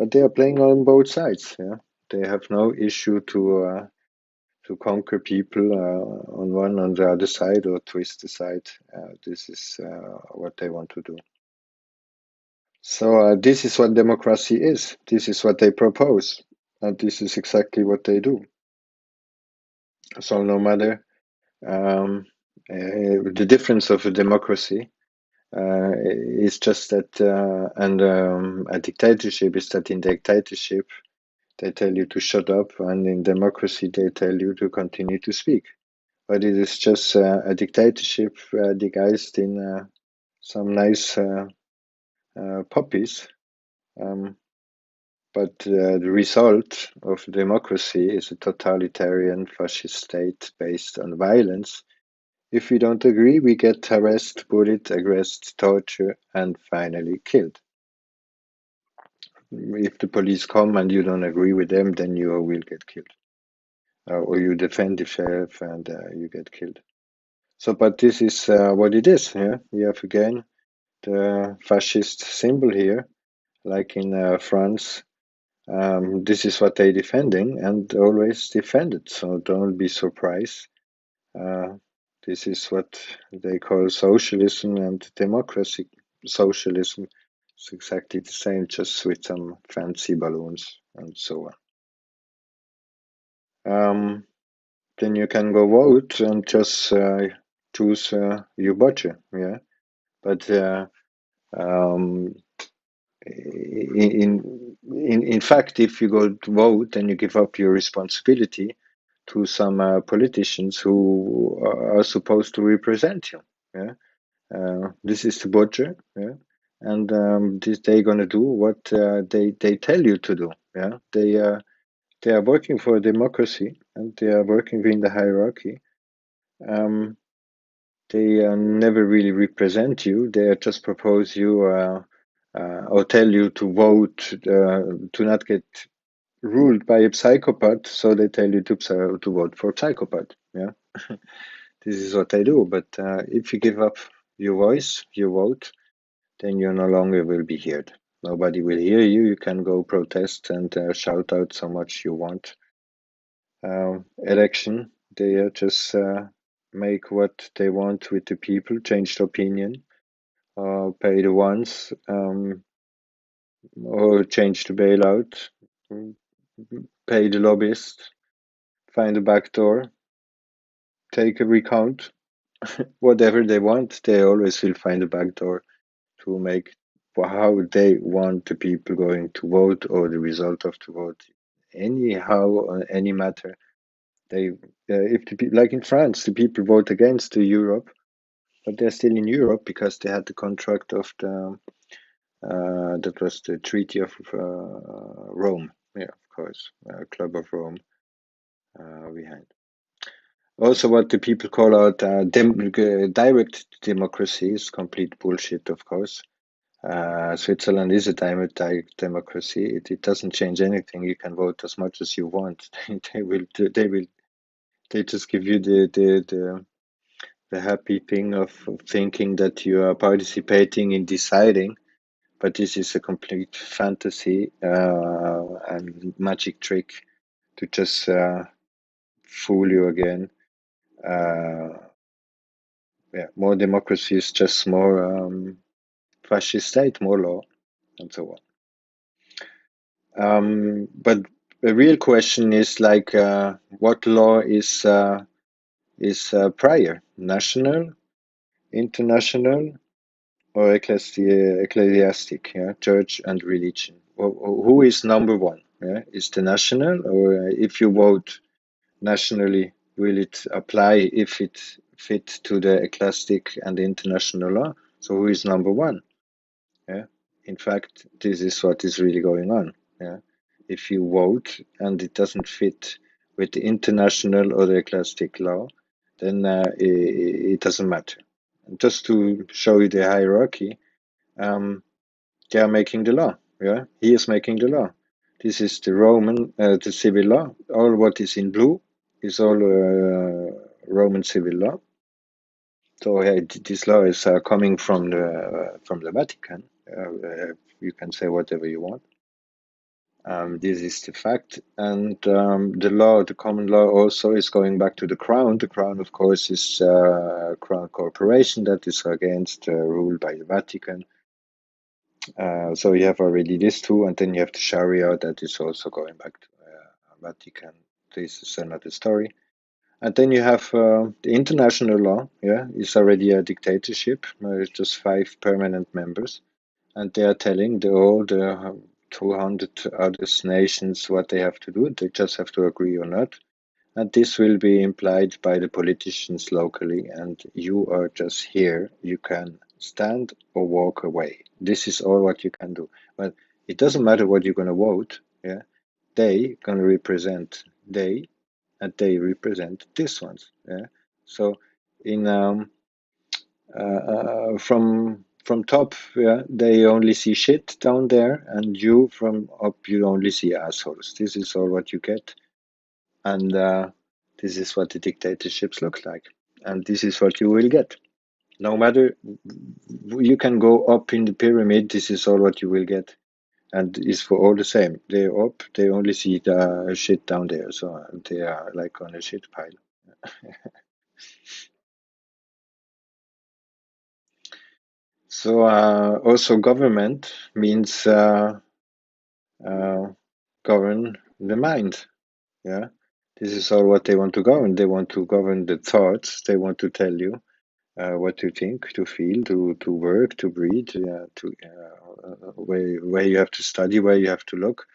but they are playing on both sides. Yeah, they have no issue to conquer people on one on the other side or twist the side. This is what they want to do. So this is what democracy is. This is what they propose, and this is exactly what they do. So no matter the difference of a democracy is just that, and a dictatorship is that in dictatorship they tell you to shut up, and in democracy they tell you to continue to speak. But it is just a dictatorship disguised in some nice puppies. Um, but the result of democracy is a totalitarian fascist state based on violence. If we don't agree, we get harassed, bullied, aggressed, tortured, and finally killed. If the police come and you don't agree with them, then you will get killed. Or you defend yourself and you get killed. So, but this is what it is. Yeah, we have again the fascist symbol here, like in France. This is what they're defending and always defend it. So don't be surprised. Uh, this is what they call socialism and democracy. Socialism is exactly the same, just with some fancy balloons and so on. Then you can go vote and just choose your budget. Yeah, but um, in fact, if you go to vote, then you give up your responsibility to some politicians who are supposed to represent you. Yeah, this is the budget. Yeah, and they're gonna do what they tell you to do. Yeah, they are working for democracy and they are working within the hierarchy. Um, they never really represent you. They just propose you or tell you to vote to not get ruled by a psychopath. So they tell you to vote for a psychopath. Yeah, this is what they do. But if you give up your voice, your vote, then you no longer will be heard. Nobody will hear you. You can go protest and shout out so much you want. Election, they just make what they want with the people, change the opinion, pay the ones, or change the bailout, mm, pay the lobbyist, find a back door, take a recount, whatever they want, they always will find a back door to make how they want the people going to vote or the result of the vote. Anyhow, on any matter, they if like in France, the people vote against the Europe, but they're still in Europe because they had the contract of the that was the Treaty of Rome. Yeah, of course, Club of Rome behind. Also, what the people call out direct democracy is complete bullshit, of course. Switzerland is a direct democracy. It doesn't change anything. You can vote as much as you want. They just give you the happy thing of thinking that you are participating in deciding, but this is a complete fantasy and magic trick to just fool you again. Uh, yeah, more democracy is just more fascist state, more law, and so on. But the real question is like, what law is prior, national, international, or ecclesiastic, yeah, church and religion. Who is number one? Yeah, is the national, or if you vote nationally, will it apply if it fit to the ecclesiastic and the international law? So who is number one? Yeah, in fact, this is what is really going on. Yeah, if you vote and it doesn't fit with the international or the ecclesiastic law, then it doesn't matter. Just to show you the hierarchy, um, they are making the law. Yeah, he is making the law. This is the Roman, the civil law. All what is in blue is all Roman civil law. So this law is coming from the Vatican. You can say whatever you want. This is the fact, and the law, the common law, also is going back to the crown. The crown, of course, is a crown corporation that is against rule by the Vatican. So you have already these two, and then you have the Sharia that is also going back to Vatican. This is another story. And then you have the international law. Yeah, it's already a dictatorship. It's just 5 permanent members, and they are telling all the 200 other nations what they have to do. They just have to agree or not. And this will be implied by the politicians locally, and you are just here. You can stand or walk away. This is all what you can do. But it doesn't matter what you're going to vote. Yeah, they going to represent they, and they represent this ones. Yeah, so in from top, yeah, they only see shit down there, and you from up, you only see assholes. This is all what you get, and this is what the dictatorships look like, and this is what you will get. No matter you can go up in the pyramid, this is all what you will get, and it's for all the same. They're up, they only see the shit down there, so they are like on a shit pile. So also government means uh, govern the mind. Yeah, this is all what they want to govern. They want to govern the thoughts. They want to tell you what to think, to feel, to work, to breathe, to where you have to study, where you have to look.